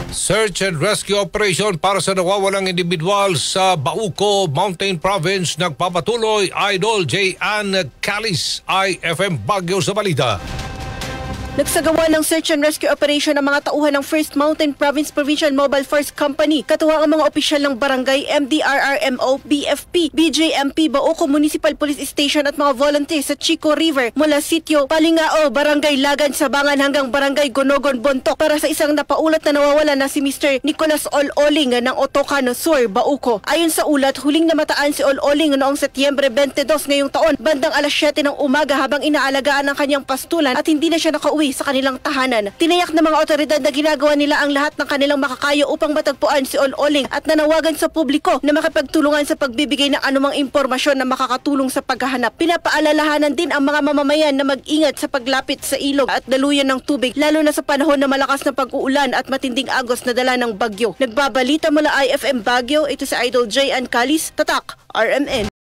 Search and rescue operation para sa nawawalang individual sa Bauco Mountain Province nagpapatuloy. Idol J. Ann Calis, IFM Baguio sa balita. Nagsagawa ng search and rescue operation ang mga tauhan ng First Mountain Province Provincial Mobile Force Company, katuwang ang mga opisyal ng barangay, MDRRMO, BFP, BJMP, Bauco Municipal Police Station at mga volunteers sa Chico River mula sitio Palingao, Barangay Lagan, Sabangan hanggang Barangay Gonogon, Bontoc para sa isang napaulat na nawawala na si Mr. Nicolas Ololing ng Otocano Sur, Bauco. Ayon sa ulat, huling namataan si Ololing noong Setyembre 22 ngayong taon, bandang alas 7 ng umaga habang inaalagaan ng kanyang pastulan at hindi na siya nakauwi sa kanilang tahanan. Tinayak ng mga otoridad na ginagawa nila ang lahat ng kanilang makakaya upang matagpuan si Ololing at nanawagan sa publiko na makipagtulungan sa pagbibigay ng anumang impormasyon na makakatulong sa paghahanap. Pinapaalalahanan din ang mga mamamayan na mag-ingat sa paglapit sa ilog at daluyan ng tubig, lalo na sa panahon na malakas na pag-uulan at matinding agos na dala ng bagyo. Nagbabalita mula IFM Baguio, ito si Idol J. Ann Calis, Tatak, RMN.